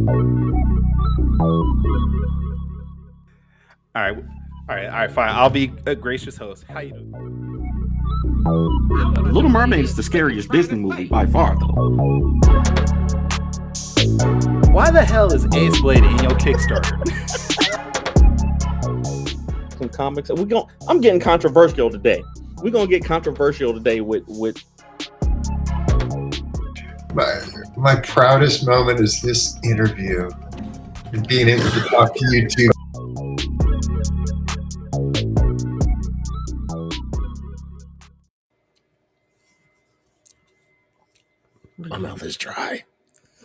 All right, fine. I'll be a gracious host. How you doing? Little Mermaid is the scariest Disney movie by far, though. Why the hell is Ace Blade in your Kickstarter? Some comics. I'm getting controversial today. We're gonna get controversial today with. My proudest moment is this interview and being able to talk to you two. My mouth is dry.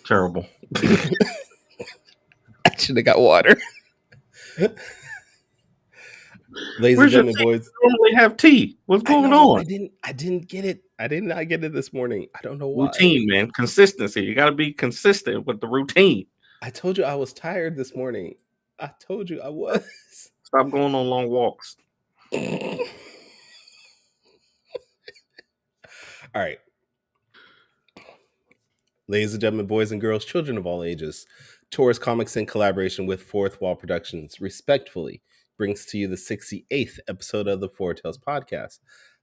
Terrible. I should have got water. Ladies and gentlemen, boys. Normally have tea. What's going on? I didn't get it. I did not get it this morning. I don't know why. Routine, man. Consistency. You got to be consistent with the routine. I told you I was tired this morning. I told you I was. Stop going on long walks. All right. Ladies and gentlemen, boys and girls, children of all ages, Taurus Comics in collaboration with Fourth Wall Productions respectfully brings to you the 68th episode of the Four Tales podcast.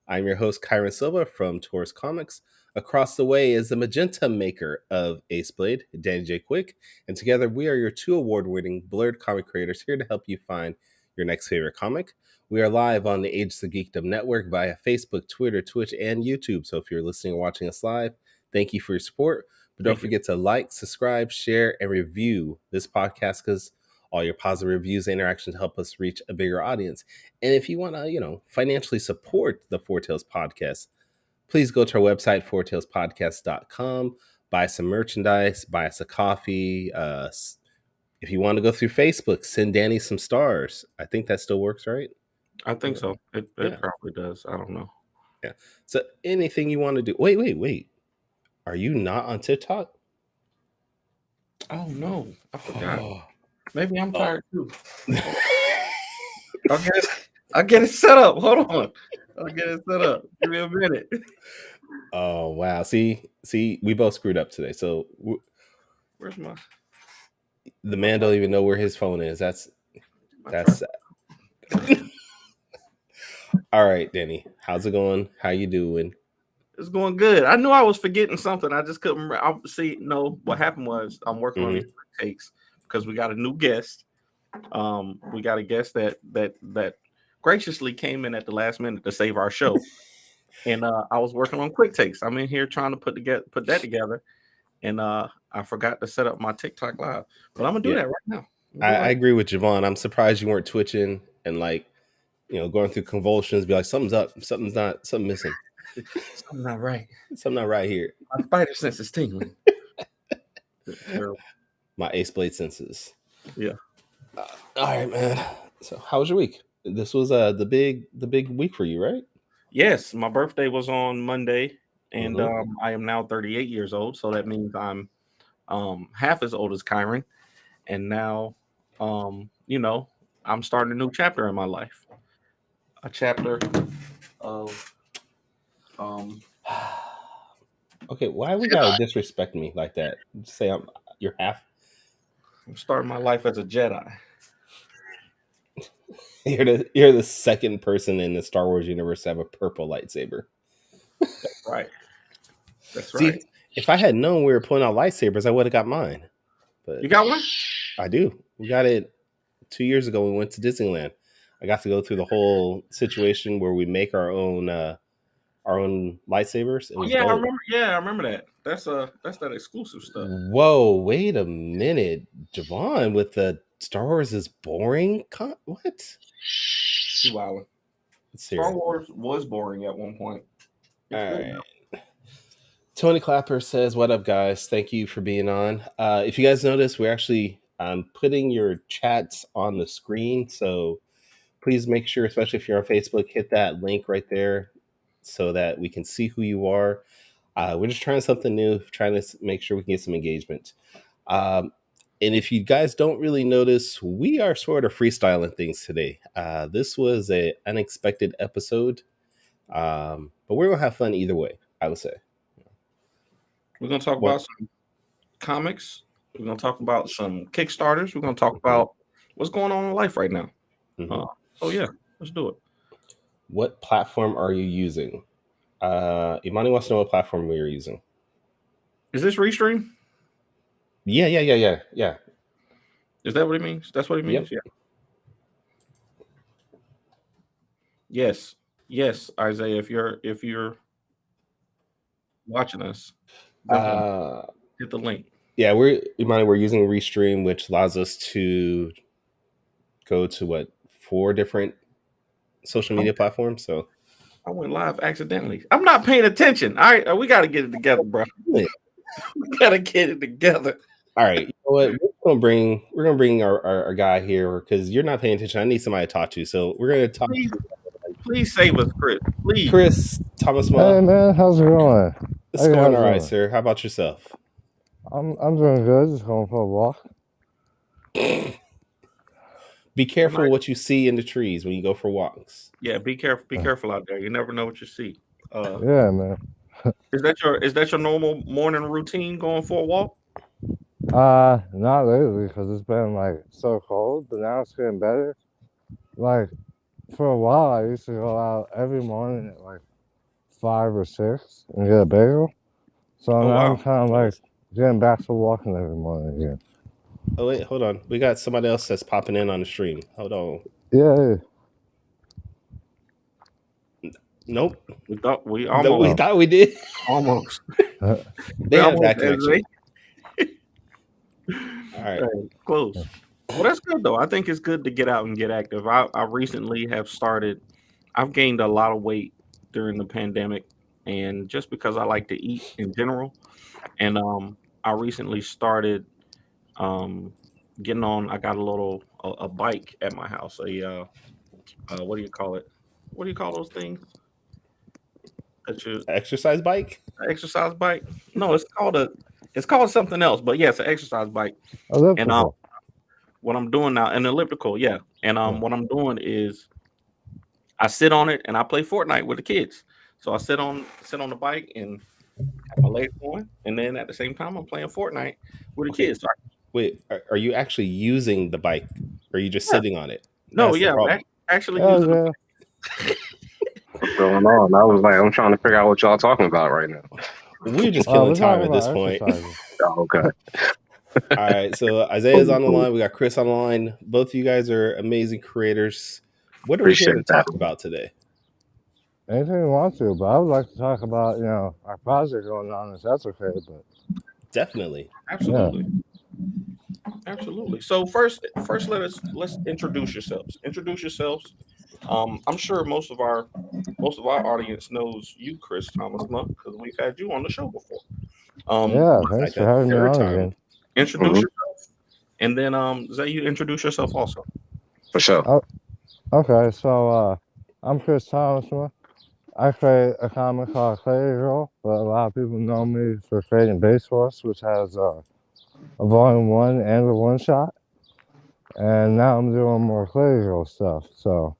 I'm your host, Kyrun Silva from Taurus Comics. Across the way is the magenta maker of Ace Blade, Danny J. Quick, and together we are your two award-winning blurred comic creators here to help you find your next favorite comic. We are live on the Ages of Geekdom network via Facebook, Twitter, Twitch, and YouTube. So if you're listening or watching us live, thank you for your support. But don't forget to like, subscribe, share, and review this podcast because all your positive reviews and interactions help us reach a bigger audience. And if you want to, financially support the Four Tales podcast, please go to our website, fourtalespodcast.com, buy some merchandise, buy us a coffee. If you want to go through Facebook, send Danny some stars. I think that still works, right? I think so. It probably does. I don't know. Yeah. So anything you want to do. Wait. Are you not on TikTok? Oh, no. I forgot. Maybe I'm tired, too. I'll get it set up. Hold on. I'll get it set up. Give me a minute. Oh, wow. See, we both screwed up today. So where's my... The man don't even know where his phone is. That's all right, Danny. How's it going? How you doing? It's going good. I knew I was forgetting something. I just couldn't remember. What happened was I'm working on these takes because we got a new guest. We got a guest that graciously came in at the last minute to save our show. And I was working on quick takes. I'm in here trying to put that together. And I forgot to set up my TikTok live. But I'm gonna do that right now. I agree with Javon. I'm surprised you weren't twitching and going through convulsions, be like, something's up, something missing. Something not right. Something not right here. My spider sense is tingling. My Ace Blade senses. Yeah. All right, man. So how was your week? This was the big week for you, right? Yes, my birthday was on Monday, and I am now 38 years old. So that means I'm half as old as Kyrun, and now I'm starting a new chapter in my life. A chapter of Okay, why we gotta disrespect me like that? Just say you're half. I'm starting my life as a Jedi. You're the second person in the Star Wars universe to have a purple lightsaber. That's right. See, if I had known we were pulling out lightsabers, I would have got mine. But you got one? I do. We got it 2 years ago. We went to Disneyland. I got to go through the whole situation where we make our own lightsabers. I remember that. That's that exclusive stuff. Whoa, wait a minute, Javon, with the Star Wars is boring. What? You wildin'. Star Wars was boring at one point. All right. Tony Clapper says, "What up, guys? Thank you for being on. If you guys notice, we're actually putting your chats on the screen, so please make sure, especially if you're on Facebook, hit that link right there so that we can see who you are. We're just trying something new, trying to make sure we can get some engagement. And if you guys don't really notice, we are sort of freestyling things today. This was an unexpected episode, but we're going to have fun either way, I would say. We're going to talk about some comics, We're gonna talk about some Kickstarters. We're gonna talk about what's going on in life right now. So yeah, let's do it. What platform are you using? Imani wants to know what platform we are using. Is this Restream? Yeah. Is that what it means? That's what it means. Yep. Yeah. Yes, Isaiah. If you're watching us, definitely hit the link. Yeah, we're using Restream, which allows us to go to 4 different social media platforms. So I went live accidentally. I'm not paying attention. All right, we got to get it together, bro. We got to get it together. All right, you know what? We're gonna bring our guy here because you're not paying attention. I need somebody to talk to. So we're gonna talk. Please save us, Chris. Please, Chris Thomasma. Hey man, how's it going? It's going all right, sir. How about yourself? I'm doing good. Just going for a walk. Be careful what you see in the trees when you go for walks. Yeah, be careful. Be careful out there. You never know what you see. Yeah, man. Is that your normal morning routine going for a walk? Not lately because it's been like so cold, but now it's getting better. Like for a while, I used to go out every morning at like 5 or 6 and get a bagel. So now I'm kind of like getting back to walking every morning again. Oh wait, hold on. We got somebody else that's popping in on the stream. Hold on. Yeah. Nope. We thought we did. Almost. They have that connection. All right. Close. Well, that's good though. I think it's good to get out and get active. I recently have started. I've gained a lot of weight during the pandemic, and just because I like to eat in general, and I recently started getting on. I got a bike at my house. What do you call it? What do you call those things? Exercise bike? Exercise bike? No, it's called something else. But yeah, it's an exercise bike. Elliptical. And what I'm doing now, an elliptical, yeah. And what I'm doing is I sit on it and I play Fortnite with the kids. So I sit on the bike and have my legs going, and then at the same time I'm playing Fortnite with the kids. Wait, are you actually using the bike, or are you just sitting on it? No, actually using the bike. What's going on? I was like, I'm trying to figure out what y'all talking about right now. We're just killing time at this point. Oh, okay. All right, so Isaiah's on the line. We got Chris on the line. Both of you guys are amazing creators. What are we here to talk about today? Anything you want to, but I would like to talk about, our project going on, if that's okay. But definitely. Absolutely. Yeah. Absolutely. So first let's introduce yourselves. I'm sure most of our audience knows you, Chris Thomasma, because we've had you on the show before. Thanks for having me on again. Introduce yourself, and then Zay, you introduce yourself also. For sure. Okay, so I'm Chris Thomasma. I create a comic called Clay Girl, but a lot of people know me for creating Base Force, which has a volume 1 and a one-shot. And now I'm doing more Clay Girl stuff. So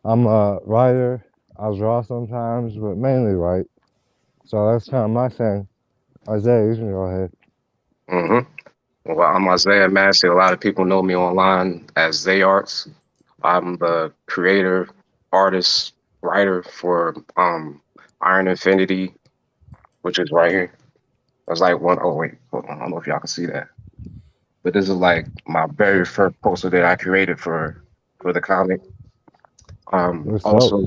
I'm a writer. I'll draw sometimes, but mainly write. So that's kind of my thing. Isaiah, you can go ahead. Well, I'm Isaiah Massey. A lot of people know me online as Zay Arts. I'm the creator, artist, writer for Iron Infinity, which is right here. I was like hold on. I don't know if y'all can see that. But this is like my very first poster that I created for the comic. I'm also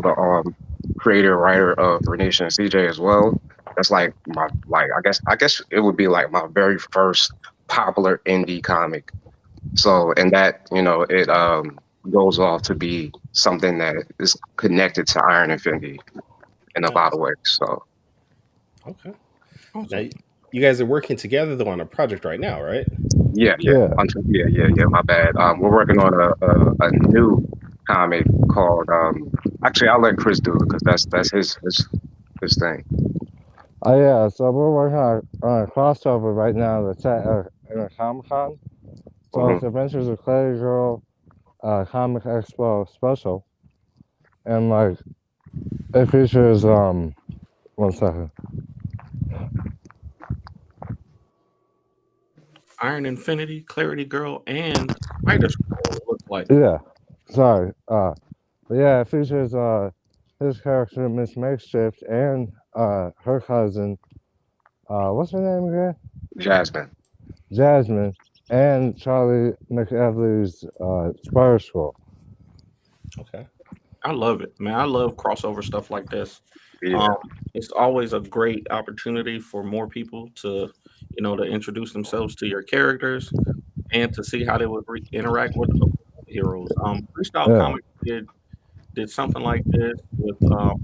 the creator writer of Renation and CJ as well. That's like I guess it would be like my very first popular indie comic. So and that it goes off to be something that is connected to Iron Infinity in a lot of ways. So okay. Now, you guys are working together though on a project right now, right? Yeah. My bad. We're working on a new comic called. Actually, I'll let Chris do it because that's his thing. Oh yeah, so we're working on a crossover right now that's at in a Comic-Con. So it's Adventures of Clay Girl Comic Expo Special, and like it features 1 second. Iron Infinity, Clarity Girl, and Spider-squirrel, it looks like. Yeah, sorry. But yeah, it features his character Miss Makeshift and her cousin. What's her name again? Jasmine. Jasmine, and Charlie McEvely's Spider-squirrel. Okay. I love it, man. I love crossover stuff like this. Yeah. It's always a great opportunity for more people to, to introduce themselves to your characters and to see how they would interact with the heroes. Freestyle Yeah. Comics did something like this with a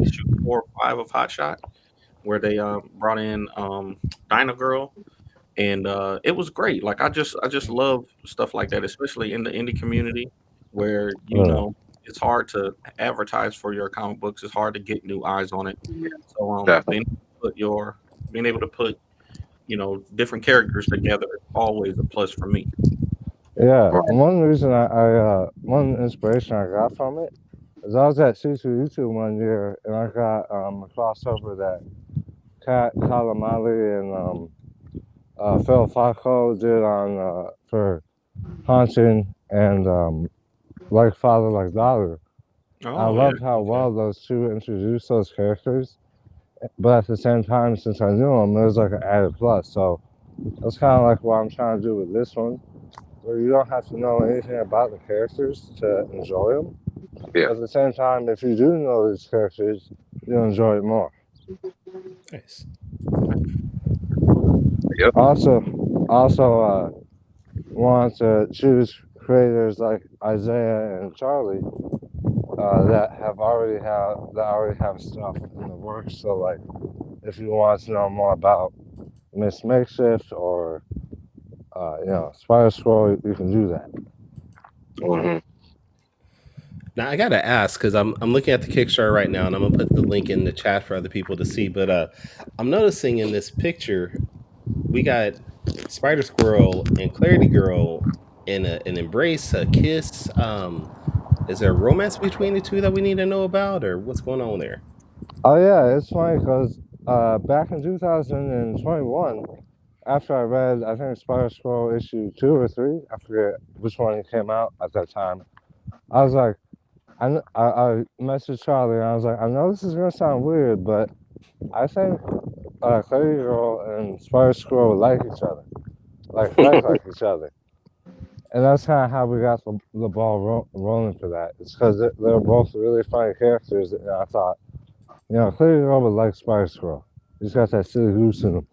shoot 4 or 5 of Hot Shot, where they brought in Dyna Girl, and it was great. Like I just love stuff like that, especially in the indie community, where it's hard to advertise for your comic books. It's hard to get new eyes on it. So Definitely. being able to put different characters together is always a plus for me. Yeah, Right. one reason one inspiration I got from it is I was at C2 YouTube one year and I got a crossover that Kat Kalamali and Phil Falco did on for Haunting and Like Father Like Daughter. I Oh loved how Okay. well those two introduced those characters, but at the same time, since I knew them, it was like an added plus. So that's kind of like what I'm trying to do with this one, where you don't have to know anything about the characters to enjoy them. Yeah. At the same time, if you do know these characters, you'll enjoy it more. Nice. Yep. Also, want to choose creators like Isaiah and Charlie that already have stuff in the works. So, like, if you want to know more about Miss Makeshift or Spider-squirrel, you can do that. hmm Now I gotta ask because I'm looking at the Kickstarter right now, and I'm gonna put the link in the chat for other people to see. But I'm noticing in this picture we got Spider Squirrel and Clarity Girl in an embrace, a kiss. Is there a romance between the two that we need to know about, or what's going on there? Oh yeah, it's funny because back in 2021, after I read, I think Spider-squirrel issue 2 or 3, I forget which one came out at that time, I was like, I messaged Charlie and I was like, I know this is gonna sound weird, but I think Clarity Girl and Spider-squirrel like each other, like each other. And that's kind of how we got the ball rolling for that. It's because they're both really funny characters, and I thought, Clarity Girl would like Spider-squirrel. He's got that silly goose in him.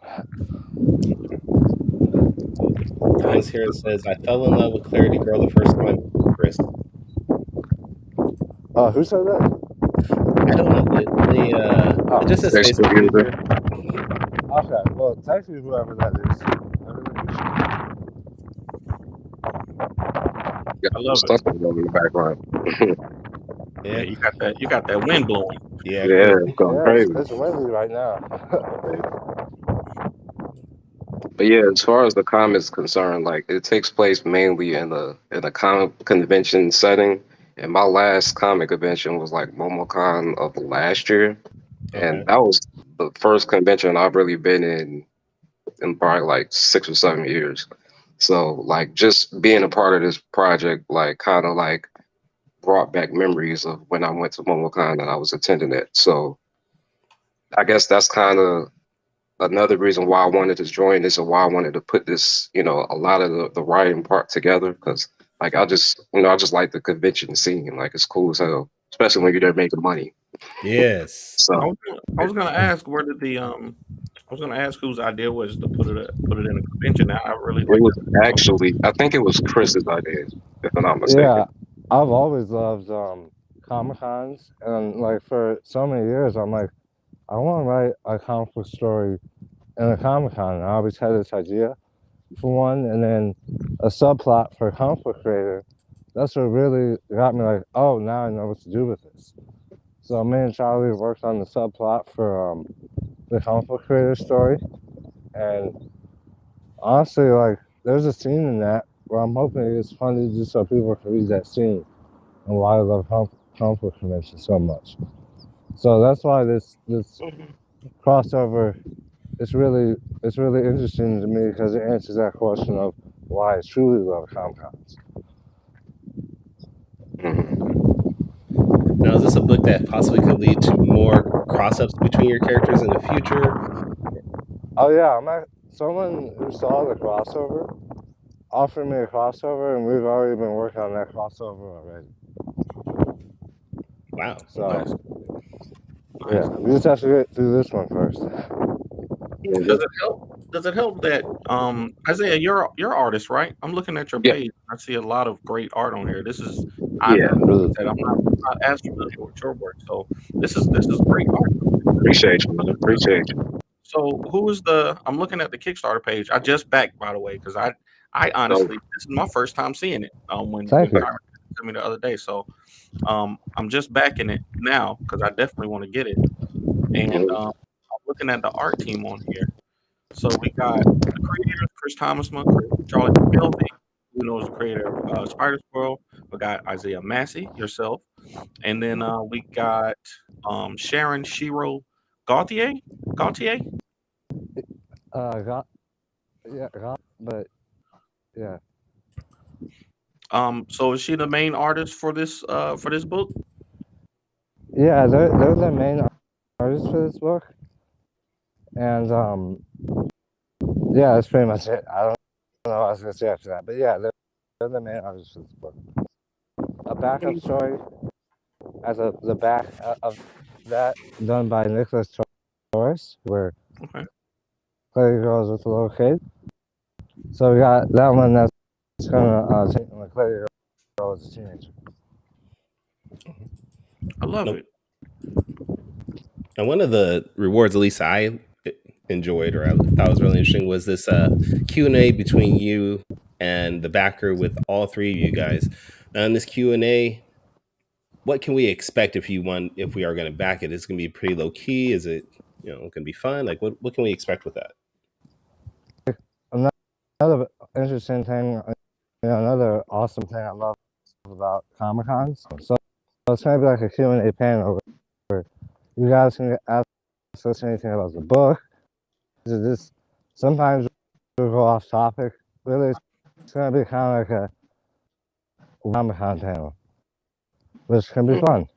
Guys, here it says I fell in love with Clarity Girl the first time, Chris. Who said that? I don't know. It just says Facebook Facebook user. user. Okay, well, thank you, whoever that is. I really appreciate it. Got I love stuff it. going on in the background. Yeah, Yeah, you got that wind blowing. yeah. Yeah, it's going Yeah, crazy. it's windy right now. But yeah, as far as the comic's concerned, like it takes place mainly in a comic convention setting. And my last comic convention was like MomoCon of last year, Okay. and that was the first convention I've really been in probably like 6 or 7 years. So like just being a part of this project, like kind of like brought back memories of when I went to MomoCon and I was attending it. So I guess that's kind of another reason why I wanted to join this and why I wanted to put this, a lot of the writing part together. Cause like I just like the convention scene. Like it's cool as hell, especially when you're there making money. Yes. I So was gonna ask where did the I was gonna ask whose idea was to put it in a convention. I really it like was that. actually, I think it was Chris's idea, if I'm not mistaken. Yeah, I've always loved Comic Cons, and like for so many years, I'm like, I want to write a comic book story in a Comic Con. I always had this idea for one, and then a subplot for a comic book creator. That's what really got me like, oh, now I know what to do with this. So me and Charlie worked on the subplot for the comic book creator story, and honestly, like, there's a scene in that where I'm hoping it's funny just so people can read that scene and why I love comic book conventions so much. So that's why this crossover it's really interesting to me because it answers that question of why I truly love Comic-Cons. Now, is this a book that possibly could lead to more cross-ups between your characters in the future? Oh yeah, someone who saw the crossover offered me a crossover, and we've already been working on that crossover already. Wow. So Okay. yeah, we just have to get through this one first. Does it help? Does it help that Isaiah, you're artist, right? I'm looking at your Yeah. page. I see a lot of great art on here. This is Yeah. I'm not as familiar with your work, so this is great art. Appreciate you, man. Appreciate you. So who is I'm looking at the Kickstarter page. I just backed, by the way, because I honestly this is my first time seeing it. When Thank you. Kyrun sent me the other day, so I'm just backing it now because I definitely want to get it. And I'm looking at the art team on here. So we got the creators, Chris Thomasma, Charlie McKelvey, who knows the creator of Spider-squirrel. We got Isaiah Massey, yourself, and then we got Sharon Shiro Gauthier. But yeah, So is she the main artist for this book? yeah, they're the main artists for this book, and yeah, that's pretty much it. I don't know what I was gonna say after that, but yeah, they're the main artists for this book. A backup story as the back of that done by Nicholas Torres, where Clay Girls with a little kid. So we got that one that's gonna take the Clay Girl as a teenager. I love it. And one of the rewards, at least I enjoyed or I thought was really interesting, was this Q&A between you and the backer with all three of you guys. Now in this Q&A, what can we expect if we are going to back it? Is it going to be pretty low key? Is it going to be fun? Like what can we expect with that? Another interesting thing, another awesome thing I love about Comic-Cons. So it's going to be like a Q&A panel where you guys can ask us anything about the book. Sometimes we'll go off topic. Really, it's going to be kind of like a Comic-Con panel, which can be fun.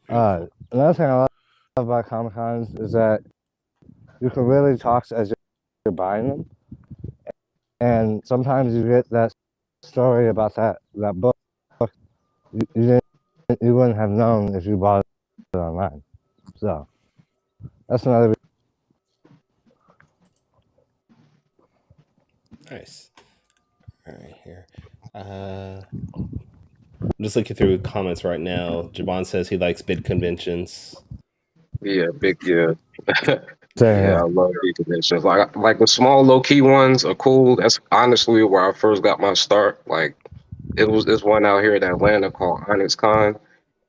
Another thing I love about Comic-Cons is that you can really talk as you're buying them, and sometimes you get that story about that book you wouldn't have known if you bought it online. So that's another. Nice. All right, here. I'm just looking through comments right now. Jabon says he likes bid conventions. Yeah, big yeah. Yeah, I love big conventions. Like the small low key ones are cool. That's honestly where I first got my start. Like it's one out here in Atlanta called Onyx Con,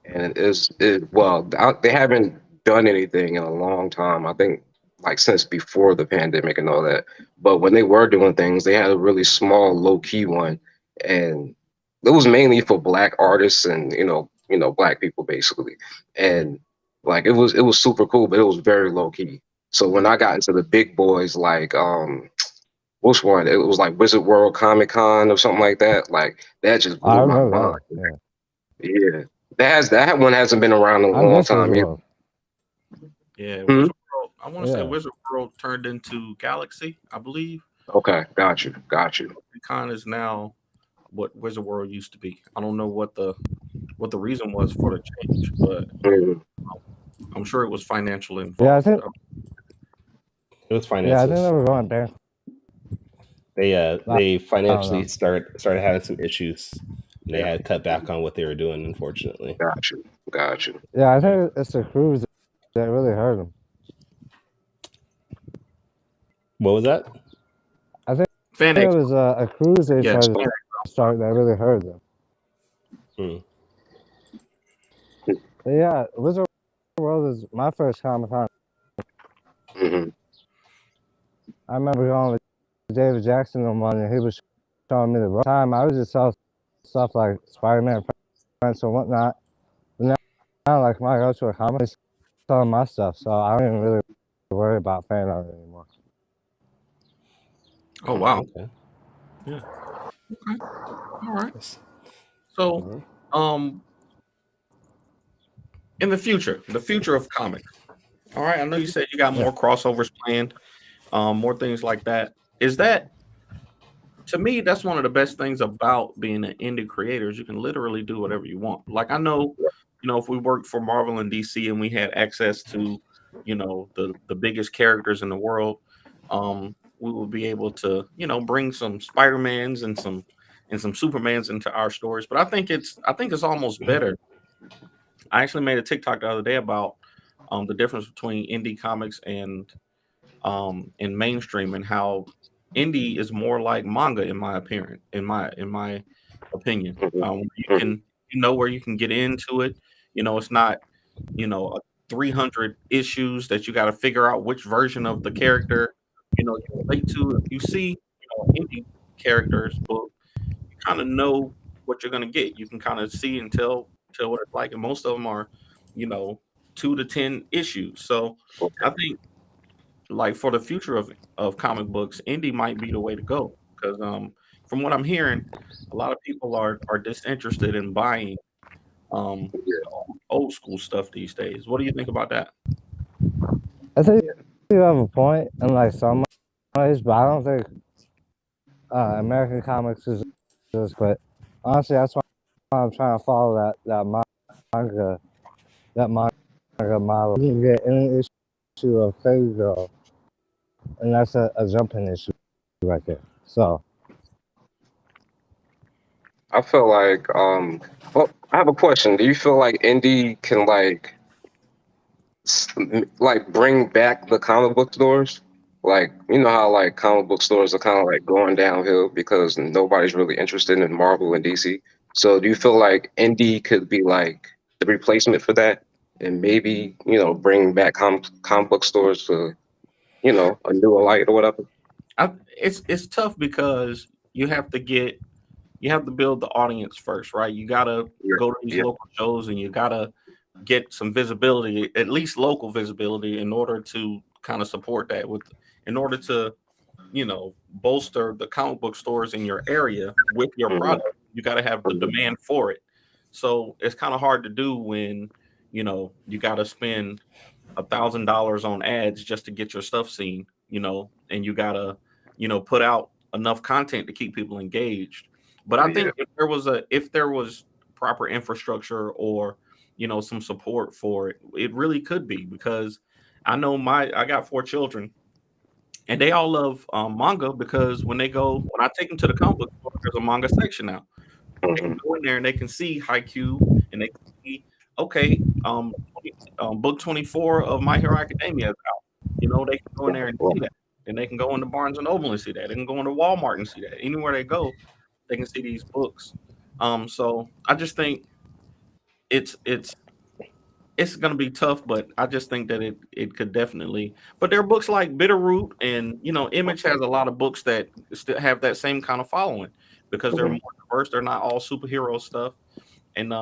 and they haven't done anything in a long time. I think like since before the pandemic and all that. But when they were doing things, they had a really small low key one, and it was mainly for Black artists and Black people basically. And like it was super cool, but it was very low key. So when I got into the big boys, like which one? It was like Wizard World Comic Con or something like that. Like that just blew my mind. Yeah. That one hasn't been around in a long time either. Yeah, Wizard World. I want to say Wizard World turned into Galaxy, I believe. Okay, got you. Con is now what Wizard World used to be. I don't know what the reason was for the change, but I'm sure it was financial involved. Yeah, I think it was finances. Yeah, I think they were going there. They financially started having some issues. And they had to cut back on what they were doing, unfortunately. Got you. Yeah, I think it's the cruise that really hurt them. What was that? I think it was a cruise they tried to start that really hurt them. But yeah, Wizard World is my first Comic-Con. I remember going with David Jackson on one, and he was showing me the time. I was just selling stuff like Spider-Man, Prince, and whatnot. But like when I go to a comic, it's selling my stuff, so I don't even really worry about fan art anymore. Oh wow. Okay. Yeah. Okay. All right. Yes. So, in the future of comics. All right. I know you said you got more crossovers planned, more things like that. Is that, to me, that's one of the best things about being an indie creator is you can literally do whatever you want. Like I know, if we worked for Marvel and DC and we had access to, the biggest characters in the world, we would be able to, bring some Spider-Mans and some Supermans into our stories. But I think it's almost better. I actually made a TikTok the other day about the difference between indie comics and mainstream, and how indie is more like manga in my opinion. You can where you can get into it. It's not 300 issues that you got to figure out which version of the character you relate to. If you see indie characters book, you kind of know what you're gonna get. You can kind of see and tell what it's like, and most of them are 2 to 10 issues. So I think, like, for the future of comic books, indie might be the way to go, because from what I'm hearing, a lot of people are disinterested in buying old school stuff these days. What do you think about that? I think you have a point in like some ways, but I don't think American comics is just. But honestly, that's why I'm trying to follow that manga model. You can get any issue of Crazy Girl, and that's a jumping issue right there. So I feel like well, I have a question. Do you feel like indie can like bring back the comic book stores? Like, you know how like comic book stores are kind of like going downhill because nobody's really interested in Marvel and DC. So do you feel like indie could be like the replacement for that, and maybe bring back comic book stores to a newer light or whatever? It's tough because you have to build the audience first, right? You gotta go to these Yeah. local shows, and you gotta get some visibility, at least local visibility, in order to kind of support that. In order to bolster the comic book stores in your area with your product, you got to have the demand for it. So it's kind of hard to do when you got to spend $1,000 on ads just to get your stuff seen, and you got to put out enough content to keep people engaged. But I think if there was proper infrastructure, or some support for it, it really could be, because I know I got 4 children, and they all love manga, because when I take them to the comic book store, there's a manga section now. They can go in there and they can see Haikyuu, and they can see, okay, book 24 of My Hero Academia is out. They can go in there and see that. And they can go into Barnes and Noble and see that. They can go into Walmart and see that. Anywhere they go, they can see these books. So I just think it's going to be tough, but I just think that it could definitely. But there are books like Bitterroot, and Image has a lot of books that still have that same kind of following, because they're more diverse. They're not all superhero stuff, and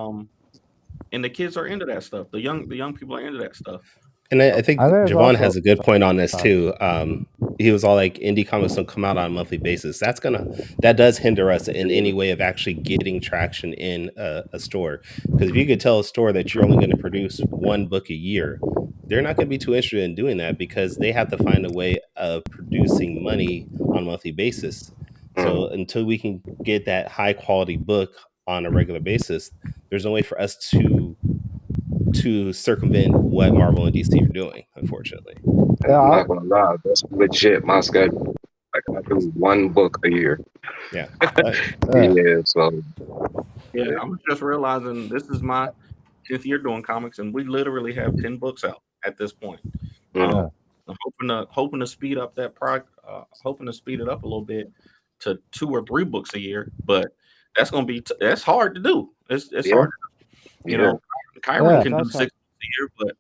the kids are into that stuff. The young people are into that stuff. And I think there's Javon also has a good point on this too. He was all like, indie comics don't come out on a monthly basis. That does hinder us in any way of actually getting traction in a store. Because if you could tell a store that you're only going to produce 1 book a year, they're not going to be too interested in doing that, because they have to find a way of producing money on a monthly basis. So until we can get that high quality book on a regular basis, there's no way for us to circumvent what Marvel and DC are doing, unfortunately. And I'm not gonna lie, that's legit my schedule. Like, I do 1 book a year. Yeah. So Yeah, I'm just realizing this is my 10th year doing comics, and we literally have 10 books out at this point. I'm hoping to speed up that hoping to speed it up a little bit to 2 or 3 books a year, but that's gonna be that's hard to do. It's hard. Kyrun can do 6 books a year, but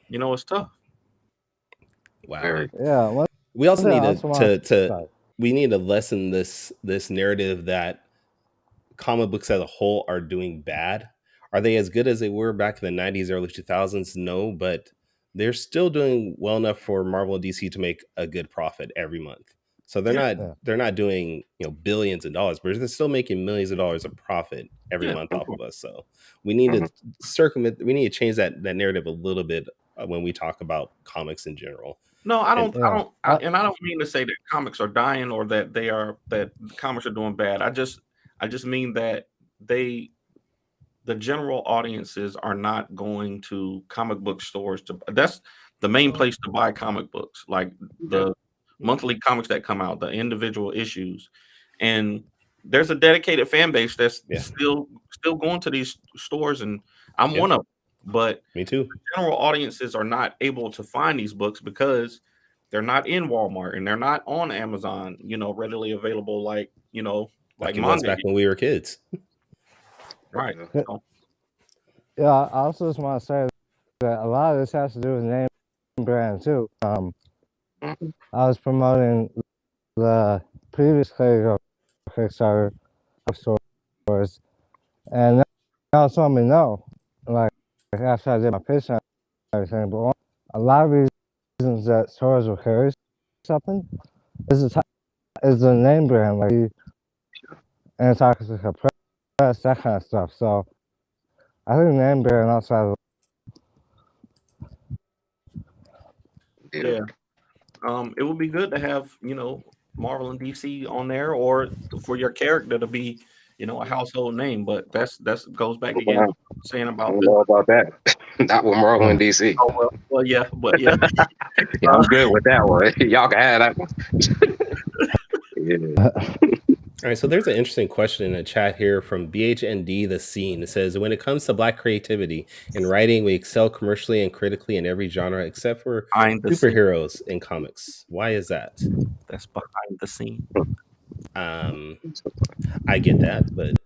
it's tough. Wow. We also need we need to lessen this narrative that comic books as a whole are doing bad. Are they as good as they were back in the 90s, early 2000s? No, but they're still doing well enough for Marvel and DC to make a good profit every month. So they're not doing billions of dollars, but they're still making millions of dollars of profit every month off of us. So we need to we need to change that narrative a little bit when we talk about comics in general. No, I don't mean to say that comics are dying or that comics are doing bad. I just mean that the general audiences are not going to comic book stores that's the main place to buy comic books, like the monthly comics that come out, the individual issues. And there's a dedicated fan base that's still going to these stores, and I'm one of them. But me too. The general audiences are not able to find these books because they're not in Walmart and they're not on Amazon, readily available like it was back when we were kids. Right. Yeah, I also just want to say that a lot of this has to do with name brand too. I was promoting the previous Kickstarter stores, and now told me no. Like after I did my pitch and everything, but a lot of reasons that stores will carry something is the name brand, like anti-toxic press, that kind of stuff. So I think name brand outside of it would be good to have Marvel and DC on there, or for your character to be a household name. But that's goes back again saying about that. Not with Marvel and DC. Oh, well, yeah, but yeah, I'm good with that one. Y'all can have that one. All right, so there's an interesting question in the chat here from BHND The Scene. It says, when it comes to Black creativity in writing, we excel commercially and critically in every genre except for superheroes in comics. Why is that? That's behind the scene. I get that, but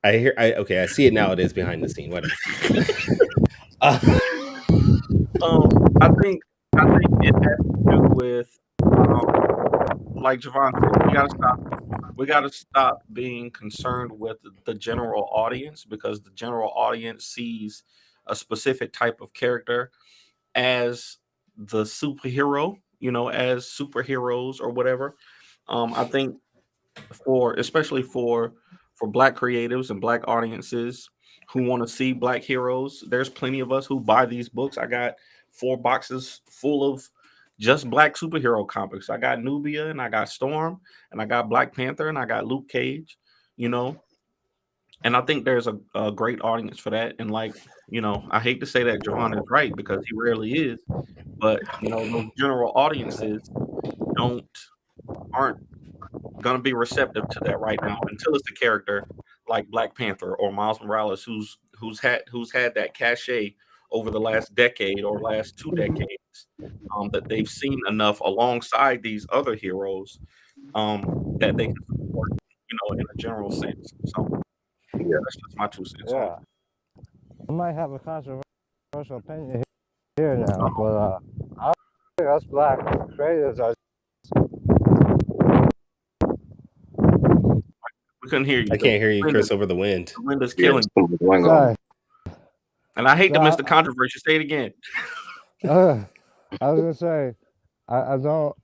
I see it now. It is behind the scene. Whatever. I think it has to do with like Javon said, we gotta stop being concerned with the general audience, because the general audience sees a specific type of character as the superhero, as superheroes or whatever. I think especially for Black creatives and Black audiences who want to see Black heroes, there's plenty of us who buy these books. I got 4 boxes full of just Black superhero comics. I got Nubia, and I got Storm, and I got Black Panther, and I got Luke Cage, and I think there's a great audience for that. And I hate to say that Javon is right, because he rarely is, but those general audiences aren't gonna be receptive to that right now until it's a character like Black Panther or Miles Morales who's had that cachet over the last decade or last 2 decades, that they've seen enough alongside these other heroes, that they can support, in a general sense. So that's just my 2 cents. Yeah, I might have a controversial opinion here now, but I think us Black creators are. We couldn't hear you. I can't hear you, Chris, over the wind. The wind is killing you. Sorry. And I hate to miss the controversy. Say it again. I was gonna say, I don't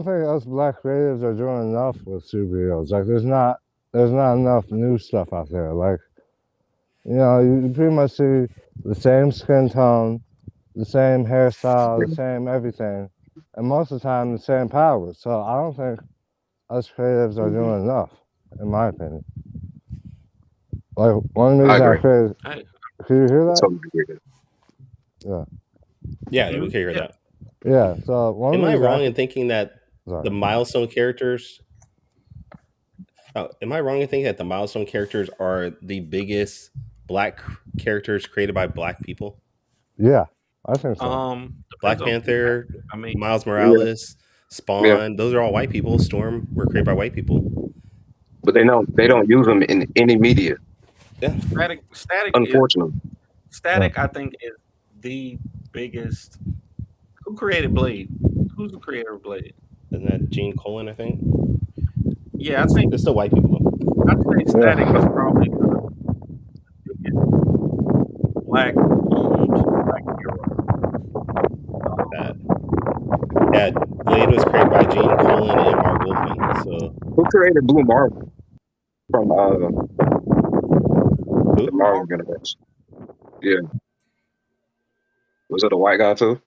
think us Black creatives are doing enough with superheroes. Like, there's not enough new stuff out there. Like, you pretty much see the same skin tone, the same hairstyle, the same everything, and most of the time the same powers. So I don't think us creatives are doing enough, in my opinion. Like, one reason I created. Can you hear that? Yeah, we can hear that. Yeah. So am I wrong in thinking that the milestone characters? Am I wrong in thinking that the milestone characters are the biggest Black characters created by Black people? Yeah, I think so. Black Panther, Miles Morales, Spawn. Those are all white people. Storm were created by white people. But they don't use them in any media. Yeah. Static. Unfortunately. Static, I think, is the biggest. Who created Blade? Who's the creator of Blade? Isn't that Gene Colan, I think? Yeah, I think it's still white people. I'd say Static was probably Blade was created by Gene Colan and Mark Wolpe. So Who created Blue Marvel from who? the Marvel universe? Yeah. Was it a white guy too?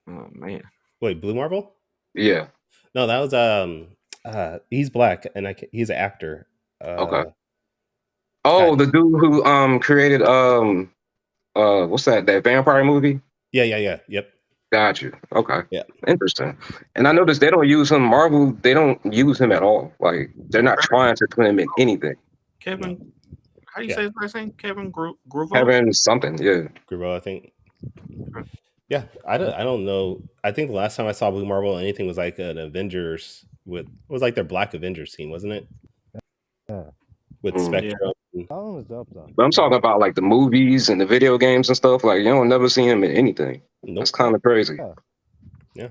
Oh man. Wait, Blue Marvel? Yeah. No, that was he's black and he's an actor. Okay. Oh, the dude who created what's that vampire movie? Yeah, yep. Got you. Okay. Yeah. Interesting. And I noticed they don't use him. Marvel, they don't use him at all. Like they're not trying to put him in anything. Kevin, how do you say his last name? Kevin Gruvo? Kevin something, yeah. Gruvo, I think. Yeah, I don't know. I think the last time I saw Blue Marvel, anything was like an Avengers it was like their Black Avengers team, wasn't it? Yeah. With Spectrum. That one was dope though. But I'm talking about like the movies and the video games and stuff. Like you don't never see him in anything. Nope. That's kind of crazy. Yeah.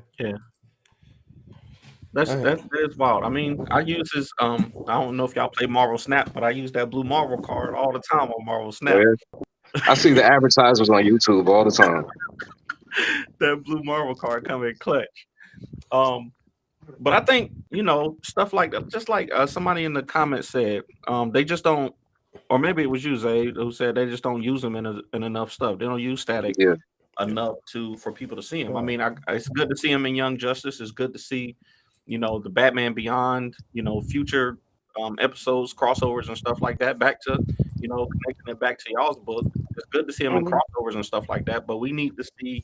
That is wild. I mean, I use his I don't know if y'all play Marvel Snap, but I use that Blue Marvel card all the time on Marvel Snap. Yeah. I see the advertisements on YouTube all the time. That Blue Marvel card come in clutch. But I think, stuff like that, just like somebody in the comments said, they just don't, or maybe it was you, Zay, who said they just don't use them in enough stuff. They don't use static enough for people to see him. I mean, it's good to see him in Young Justice. It's good to see, the Batman Beyond, future episodes, crossovers and stuff like that. Back to, connecting it back to y'all's book. It's good to see him in crossovers and stuff like that. But we need to see,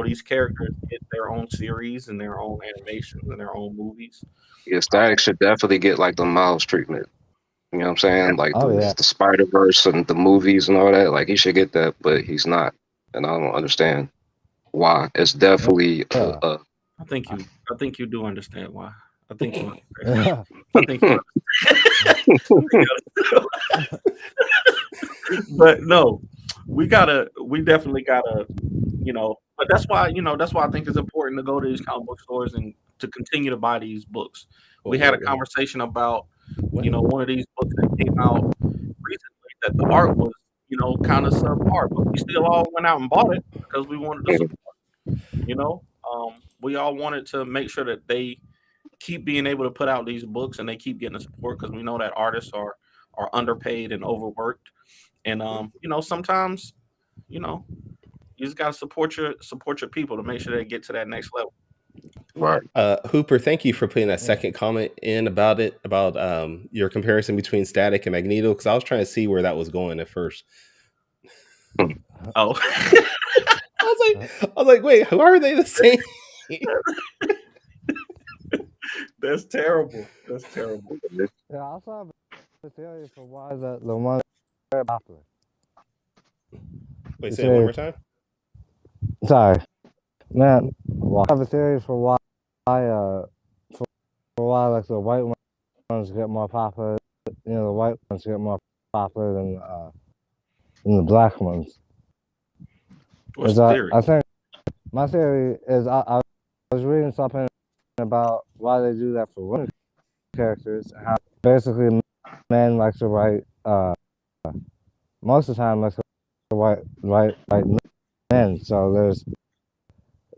these characters get their own series and their own animations and their own movies. Yeah, Static should definitely get like the Miles treatment. You know what I'm saying? Like the Spider-Verse and the movies and all that. Like he should get that, but he's not. And I don't understand why. It's definitely I think you do understand why. I think you understand. I think you But no, we definitely gotta, but that's why I think it's important to go to these comic book stores and to continue to buy these books. We had a conversation about, one of these books that came out recently that the art was, kind of subpar, but we still all went out and bought it because we wanted to support. We all wanted to make sure that they keep being able to put out these books and they keep getting the support because we know that artists are underpaid and overworked. And sometimes, you just gotta support your people to make sure they get to that next level. Right. Hooper, thank you for putting that second comment in about your comparison between Static and Magneto, because I was trying to see where that was going at first. Oh. I was like, wait, who are they the same? That's terrible. That's terrible. Yeah, I also have a theory for why the one very popular. Wait, say it one more time. Sorry, man. Well, I have a theory for why like the white ones get more popular. The white ones get more popular than the black ones. What's the theory? I think my theory is I was reading something about why they do that for women characters. And how basically men like to write most of the time like to write men. So there's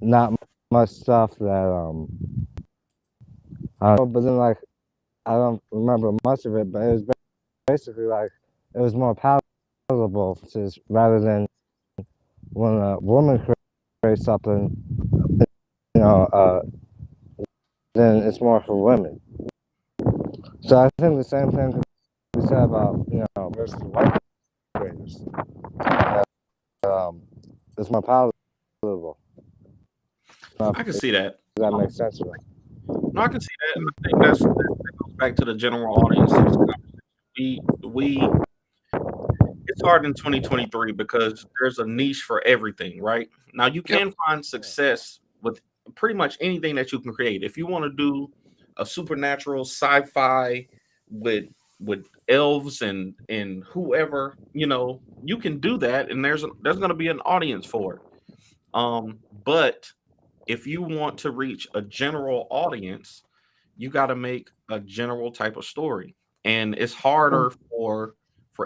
not much stuff that I don't know, but then like I don't remember much of it, but it was basically like it was more palatable rather than when a woman creates something, then it's more for women. So I think the same thing can be said about versus white creators. It's more palatable. I can see that. Does that make sense? No, I can see that. And I think that goes back to the general audience. It's hard in 2023 because there's a niche for everything, right? Now you can find success with pretty much anything that you can create. If you want to do a supernatural sci-fi with elves and whoever, you can do that, and there's going to be an audience for it. But if you want to reach a general audience, you got to make a general type of story, and it's harder for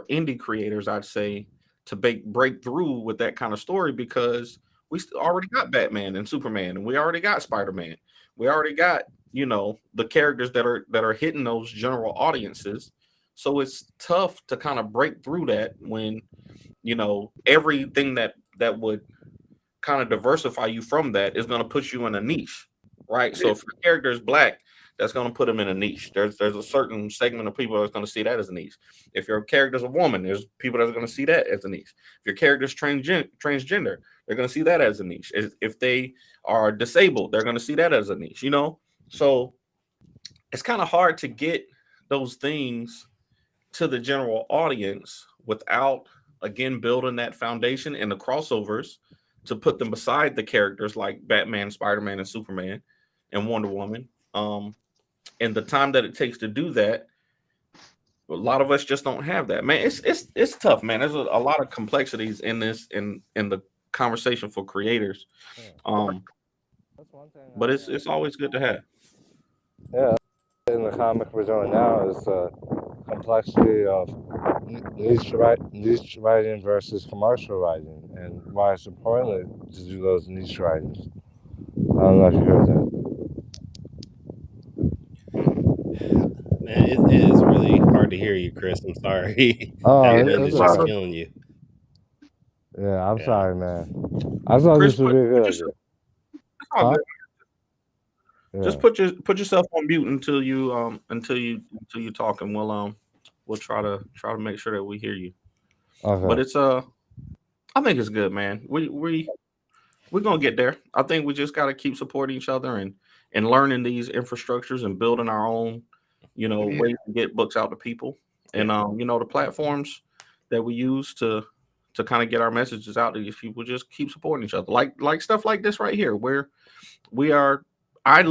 indie creators, I'd say, to break through with that kind of story because already got Batman and Superman, and we already got Spider-Man. We already got, the characters that are hitting those general audiences. So it's tough to kind of break through that when, everything that would kind of diversify you from that is going to put you in a niche, right? So if your character is black, that's going to put them in a niche. There's a certain segment of people that's going to see that as a niche. If your character's a woman, there's people that are going to see that as a niche. If your character's transgender, they're going to see that as a niche. If they are disabled, they're going to see that as a niche, So it's kind of hard to get those things to the general audience without, again, building that foundation and the crossovers to put them beside the characters like Batman, Spider-Man, and Superman and Wonder Woman. And the time that it takes to do that, a lot of us just don't have that, man. It's tough, man. There's a lot of complexities in this in the conversation for creators. But it's always good to have. Yeah, in the comic we're doing now is the complexity of niche writing versus commercial writing, and why it's important to do those niche writings. I don't know if you heard that. Man, it is really hard to hear you, Chris. I'm sorry. Oh, That it- wind it's is just okay. killing you. Yeah, I'm Yeah. sorry, man. I thought Chris, this would be a good idea. It's all Huh? good. Yeah. Just put yourself on mute until you talk, and we'll try to make sure that we hear you. Okay. But it's I think it's good, man. We're gonna get there. I think we just gotta keep supporting each other and learning these infrastructures and building our own, ways to get books out to people. And the platforms that we use to kind of get our messages out to these people, just keep supporting each other. Like stuff like this right here, where we are. I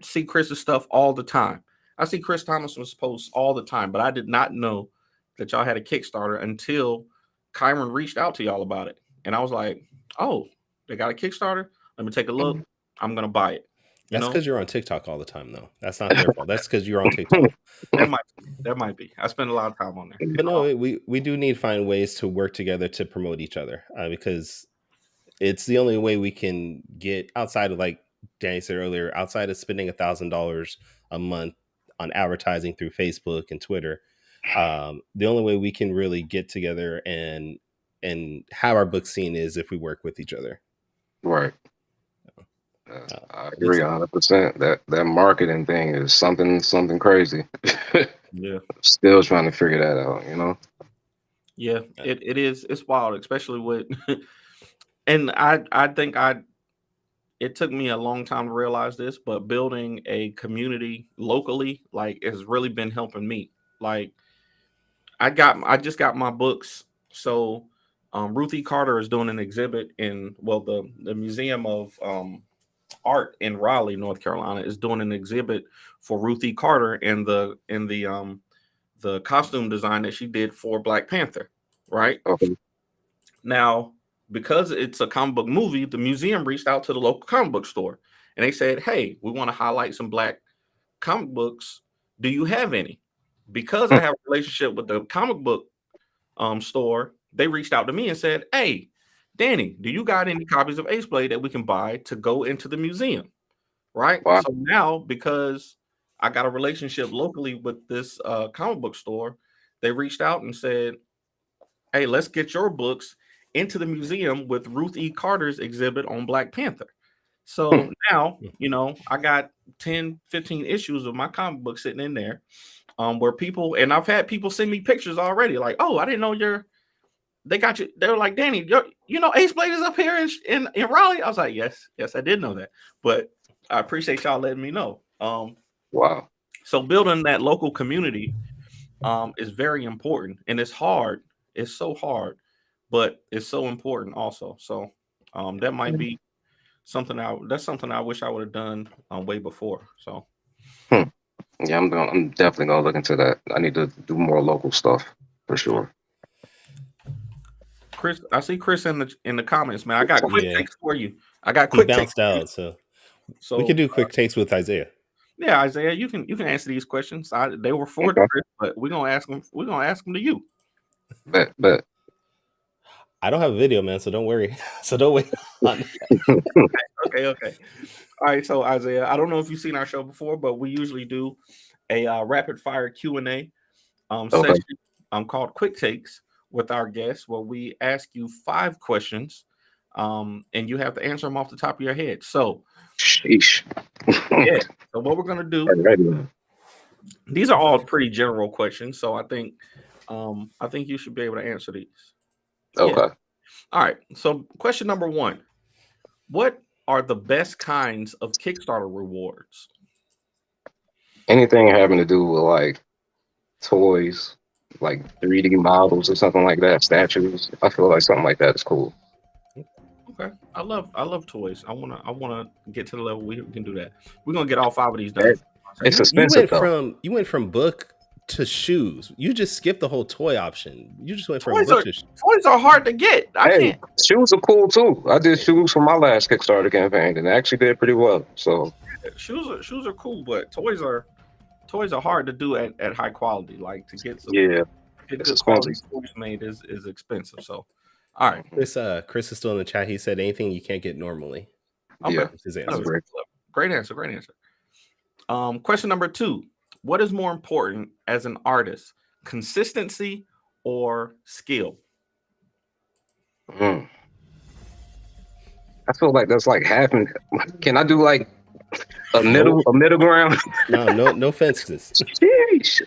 see Chris's stuff all the time. I see Chris Thomasma's posts all the time, but I did not know that y'all had a Kickstarter until Kyrun reached out to y'all about it. And I was like, oh, they got a Kickstarter? Let me take a look. I'm going to buy it. That's because you're on TikTok all the time, though. That's not their fault. That's because you're on TikTok. That might be. I spend a lot of time on there. But no, we do need to find ways to work together to promote each other, because it's the only way we can get outside of, like Danny said earlier, outside of spending $1,000 a month on advertising through Facebook and Twitter. The only way we can really get together and have our book seen is if we work with each other. Right. I agree 100%. That marketing thing is something crazy. Yeah. Still trying to figure that out, Yeah, it is. It's wild, especially with, and I think it took me a long time to realize this, but building a community locally, has really been helping me. Like, I just got my books. So, Ruthie Carter is doing an exhibit in, the Museum of Art in Raleigh, North Carolina, is doing an exhibit for Ruthie Carter and the costume design that she did for Black Panther, right? Okay. Now, because it's a comic book movie, the museum reached out to the local comic book store and they said, hey, we want to highlight some Black comic books. Do you have any? Because I have a relationship with the comic book store, they reached out to me and said, hey, Danny, do you got any copies of Ace Blade that we can buy to go into the museum? Right? Wow. So now, because I got a relationship locally with this comic book store, they reached out and said, hey, let's get your books into the museum with Ruth E. Carter's exhibit on Black Panther. So now, I got 10, 15 issues of my comic book sitting in there, where people, and I've had people send me pictures already, like, oh, I didn't know they got you. They were like, Danny, Ace Blade is up here in Raleigh. I was like, yes, I did know that, but I appreciate y'all letting me know. Wow. So building that local community is very important, and it's hard. It's so hard, but it's so important also. So that might be something I wish I would have done way before. So yeah, I'm definitely gonna look into that. I need to do more local stuff for sure. Chris, I see Chris in the comments, man. I got quick Yeah. takes for you. I got He quick bounced takes. out, so we could do quick takes with Isaiah. Yeah, Isaiah, you can answer these questions. They were for Chris, but we're gonna ask them. We're gonna ask them to you. Bet. I don't have a video, man, so don't worry. So don't wait on that. Okay. All right. So Isaiah, I don't know if you've seen our show before, but we usually do a rapid fire Q&A session called Quick Takes with our guests, where we ask you 5 questions, and you have to answer them off the top of your head. So, sheesh. yeah. So what we're gonna do? These are all pretty general questions, so I think you should be able to answer these. Okay. Yeah. All right. So question number 1: what are the best kinds of Kickstarter rewards? Anything having to do with like toys, like 3D models or something like that, statues. I feel like something like that is cool. Okay. I love toys. I wanna get to the level we can do that. We're gonna get all 5 of these done. It's expensive You went from book to shoes. You just skipped the whole toy option. You just went from Toys book to toys are hard to get. I can't. Shoes are cool too. I did shoes for my last Kickstarter campaign and it actually did pretty well. So Shoes are cool, but toys are hard to do at high quality. Like to get some yeah, get it's good quality expensive. toys made is expensive. So all right. Chris is still in the chat. He said anything you can't get normally. Okay. Yeah, That's his That's answer. great answer. Question number 2: what is more important as an artist, consistency or skill? I feel like that's like having. Can I do like a middle ground? No fences. Sheesh.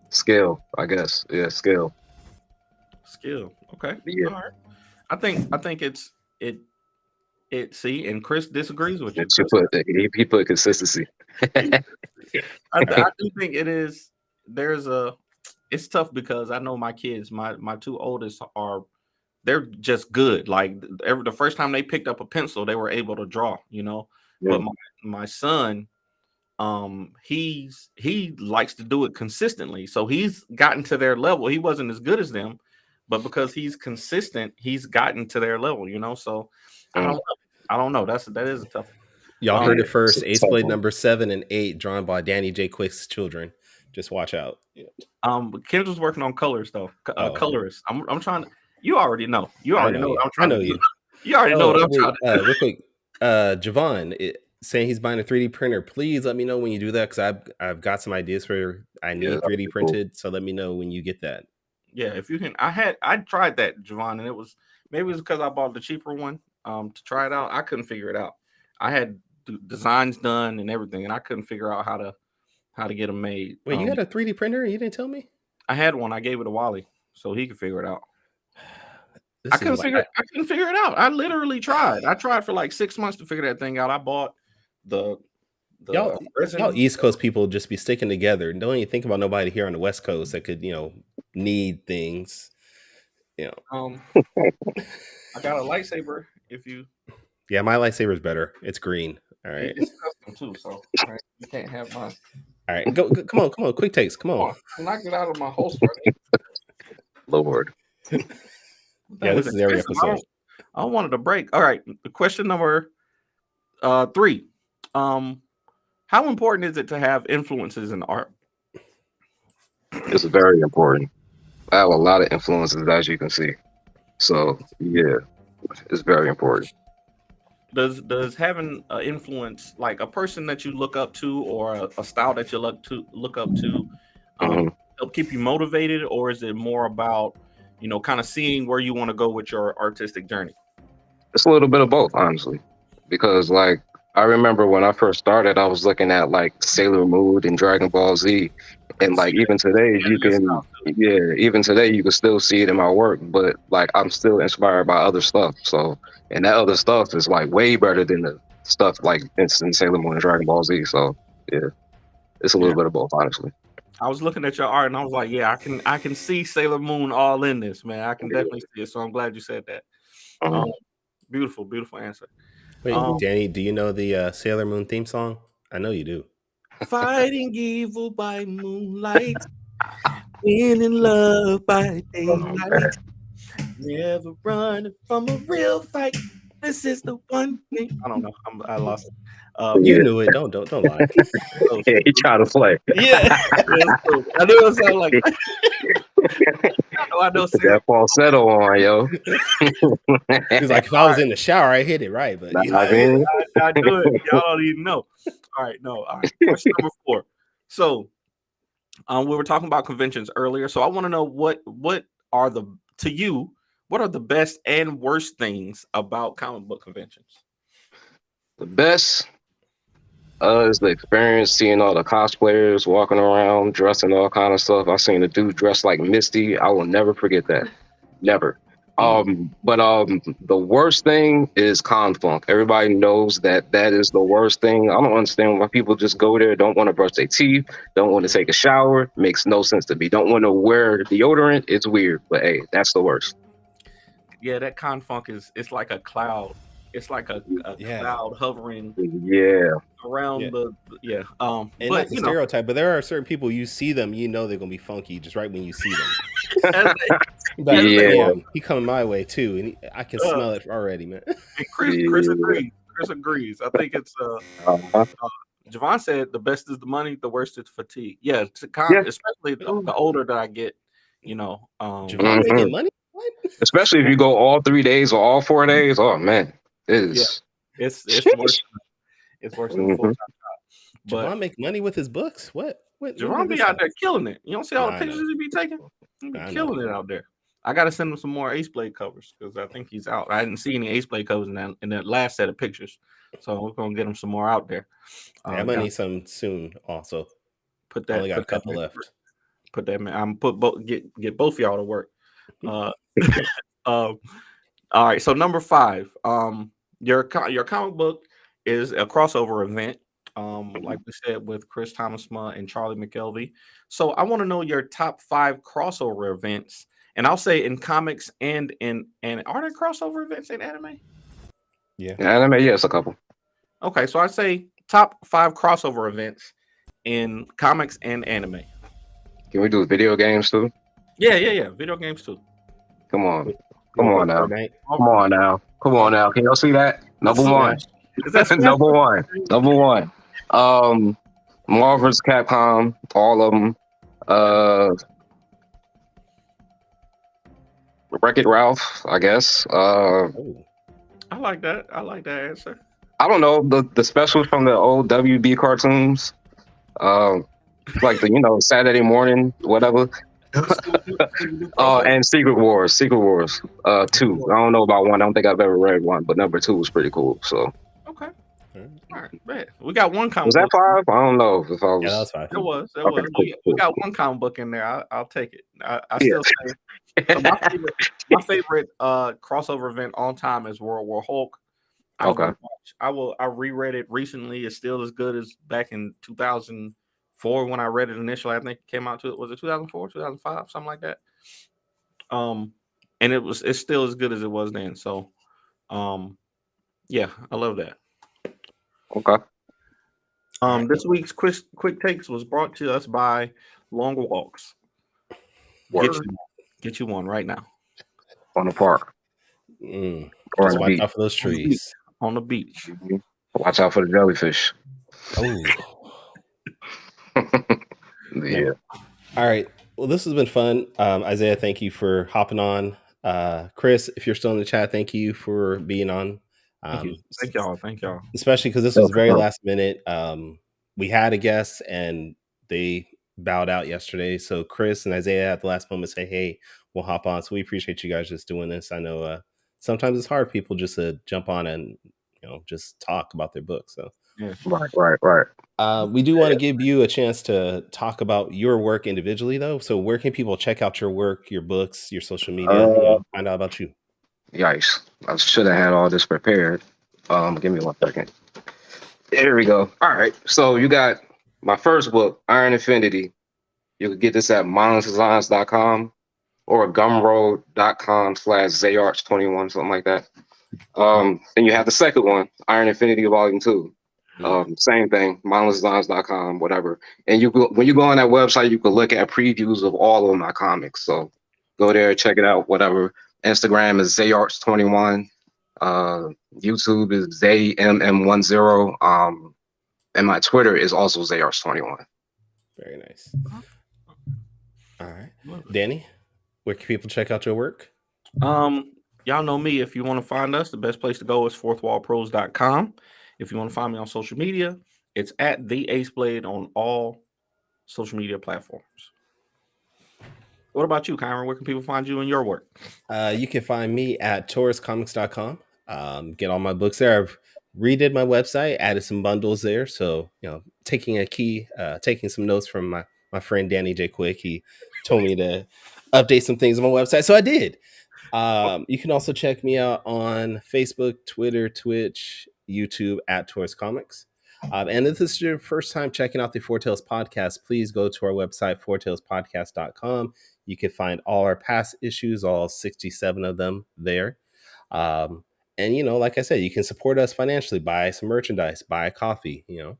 Skill, I guess. Yeah, skill. Okay. Yeah. All right. I think it's see, and Chris disagrees with you. He put consistency. I do think it is. It's tough because I know my kids, my 2 oldest they're just good. Like the first time they picked up a pencil, they were able to draw, Yeah. But my son, he likes to do it consistently. So he's gotten to their level. He wasn't as good as them, but because he's consistent, he's gotten to their level, So I don't know. That is a tough one. Y'all heard it first. it's Ace Blade number 7 and 8, drawn by Danny J. Quick's children. Just watch out. Kendra's working on colors though. Colorist. I'm trying to. You already know. You I already know know what I'm trying you. to do. You already know what I'm trying to do. Real quick, Javon saying he's buying a 3D printer. Please let me know when you do that because I've got some ideas for. I need 3D printed, so let me know when you get that. Yeah, if you can. I tried that, Javon, and it was because I bought the cheaper one to try it out. I couldn't figure it out. I had designs done and everything, and I couldn't figure out how to get them made. Wait, you had a 3D printer and you didn't tell me? I had one. I gave it to Wally so he could figure it out. I couldn't figure it out. I literally tried. I tried for like 6 months to figure that thing out. I bought the y'all East Coast people just be sticking together. Don't even think about nobody here on the West Coast that could, need things. I got a lightsaber. Yeah, my lightsaber is better. It's green. All right. It's custom too, so you can't have mine. All right, go. Come on. Quick takes. Come on. Knock it out of my holster. Lord. Yeah, this is every episode. I wanted a break. All right, question number 3. How important is it to have influences in art? It's very important. I have a lot of influences, as you can see. So yeah, it's very important. Does having an influence, like a person that you look up to or a style that you look up to, help keep you motivated, or is it more about kind of seeing where you want to go with your artistic journey? It's a little bit of both, honestly, because like I remember when I first started, I was looking at like Sailor Moon and Dragon Ball Z, and like even today you can still see it in my work, but like I'm still inspired by other stuff. So, and that other stuff is like way better than the stuff like in Sailor Moon and Dragon Ball Z. So yeah, it's a little bit of both, honestly. I was looking at your art and I was like, yeah, I can see Sailor Moon all in this, man. I can definitely see it. So I'm glad you said that. Beautiful answer. Wait, Danny, do you know the Sailor Moon theme song? I know you do. Fighting evil by moonlight, winning love by daylight, never running from a real fight. This is the one thing. I don't know. I lost it. You knew it. Don't lie. Yeah, he tried to play. Yeah, I knew it sounded like. I I know. Put that falsetto on, yo. He's like, if I was in the shower, I hit it right, but I mean, I do it. Y'all don't even know. All right, no. All right. Question number 4. So, we were talking about conventions earlier, so I want to know what are the best and worst things about comic book conventions? the best is the experience seeing all the cosplayers walking around dressing all kind of stuff. I seen a dude dressed like Misty. I will never forget that. Never. But the worst thing is con funk. Everybody knows that is the worst thing. I don't understand why people just go there, don't want to brush their teeth, don't want to take a shower. Makes no sense to me. Don't want to wear deodorant. It's weird, but hey, that's the worst. Yeah, that con funk it's like a cloud. It's like a cloud hovering around the and but not the stereotype, but there are certain people you see them, you know they're gonna be funky just right when you see them. But he coming my way too, and I can smell it already, man. And Chris agrees. Chris agrees. I think it's Javon said the best is the money, the worst is fatigue. Yeah, especially the older that I get, Javon making money. What? Especially if you go all 3 days or all 4 days. Oh man, it's worse. It's worse than a full-time job. Javon make money with his books. What Javon be out there killing it. You don't see all the pictures he be taking? He be killing it out there. I got to send him some more Ace Blade covers because I think he's out. I didn't see any Ace Blade covers in that last set of pictures, so we're gonna get him some more out there. I'm gonna need some soon. Also, I only got a couple left. Put that man. I'm get both of y'all to work. All right. So number 5, your comic book is a crossover event. Like we said, with Chris Thomasma and Charlie McKelvey. So I want to know your top 5 crossover events, and I'll say in comics and are there crossover events in anime? Yeah, anime. Yes, a couple. Okay, so I say top 5 crossover events in comics and anime. Can we do video games too? Yeah. Video games too. Come on now. Come on now. Can y'all see that? Number 1. Is that Number one. Marvel vs. Capcom, all of them. Wreck-It Ralph, I guess. I like that. I like that answer. I don't know the specials from the old WB cartoons, like the Saturday morning whatever. And Secret Wars 2. I don't know about 1. I don't think I've ever read 1, but number 2 was pretty cool. So okay, all right, man. We got one comic. Was that 5? I don't know if I was. Yeah, that was 5. It was. Okay, We got one comic book in there. I'll take it. I still say so my favorite crossover event on time is World War Hulk. I reread it recently. It's still as good as back in 2004 when I read it initially. I think it came out was it 2004, 2005, something like that. And it's still as good as it was then. So, yeah, I love that. Okay. This week's quick takes was brought to us by Long Walks. Get you one right now. On the park. Or just watch out for those trees. On the beach. Mm-hmm. Watch out for the jellyfish. Oh. Yeah. All right. Well, this has been fun. Isaiah, thank you for hopping on. Chris, if you're still in the chat, thank you for being on. Thank y'all. Especially because this was very last minute. We had a guest and they bowed out yesterday. So Chris and Isaiah at the last moment say, hey, we'll hop on. So we appreciate you guys just doing this. I know sometimes it's hard people just to jump on and just talk about their book. So yeah. Right. We do want to give you a chance to talk about your work individually, though. So where can people check out your work, your books, your social media, find out about you? Yikes. I should have had all this prepared. Give me 1 second. There we go. All right. So you got my first book, Iron Infinity. You can get this at mindlessdesigns.com or gumroad.com/Zayarts21, something like that. Then you have the second one, Iron Infinity Volume 2. Same thing, mindlessdesigns.com, whatever. And when you go on that website, you can look at previews of all of my comics. So go there, check it out, whatever. Instagram is Zayarts21. YouTube is ZayMM10. And my Twitter is also Zayarts21. Very nice. All right. Danny? Where can people check out your work? Y'all know me. If you want to find us, the best place to go is fourthwallpros.com. If you want to find me on social media, it's at the Ace Blade on all social media platforms. What about you, Kyrun? Where can people find you and your work? You can find me at tauruscomics.com. Get all my books there. I've redid my website, added some bundles there. So, taking some notes from my friend Danny J. Quick. He told me to update some things on my website. So I did. You can also check me out on Facebook, Twitter, Twitch, YouTube at Taurus Comics. And if this is your first time checking out the Four Tales podcast, please go to our website, fourtalespodcast.com. You can find all our past issues, all 67 of them there. And, like I said, you can support us financially, buy some merchandise, buy a coffee, just,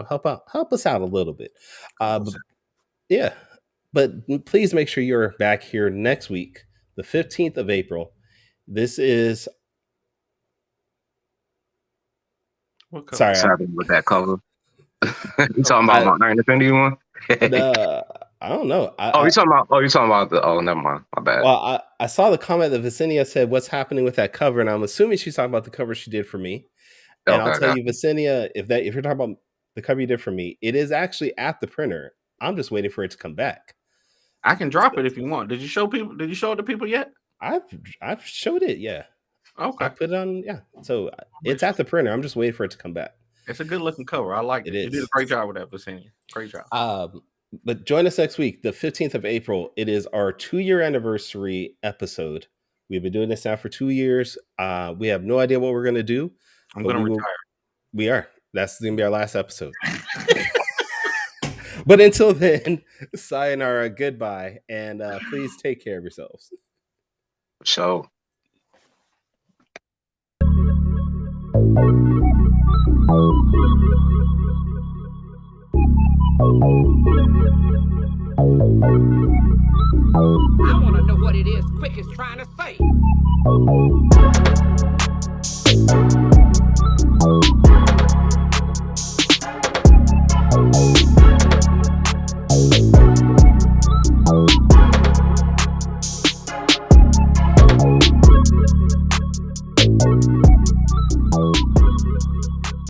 help us out a little bit. But please make sure you're back here next week, the 15th of April. This is... What cover? Sorry. What's happening with that cover? You talking about my Iron Infinity one? I don't know. You're talking about the. Oh, never mind. My bad. Well, I saw the comment that Vicinia said, "What's happening with that cover?" And I'm assuming she's talking about the cover she did for me. And I'll tell you, Vicinia, if you're talking about the cover you did for me, it is actually at the printer. I'm just waiting for it to come back. I can drop it if you want. Did you show people? Did you show it to people yet? I've showed it. Yeah. Okay. I put it on. Yeah. So it's at the printer. I'm just waiting for it to come back. It's a good looking cover. I like it. You did a great job with that, Vicinia. Great job. But join us next week, the 15th of April. It is our 2-year anniversary episode. We've been doing this now for 2 years. We have no idea what we're going to do. I'm going to retire. We are. That's going to be our last episode. But until then, sayonara, goodbye, and please take care of yourselves. So. I want to know what it is Quick is trying to say.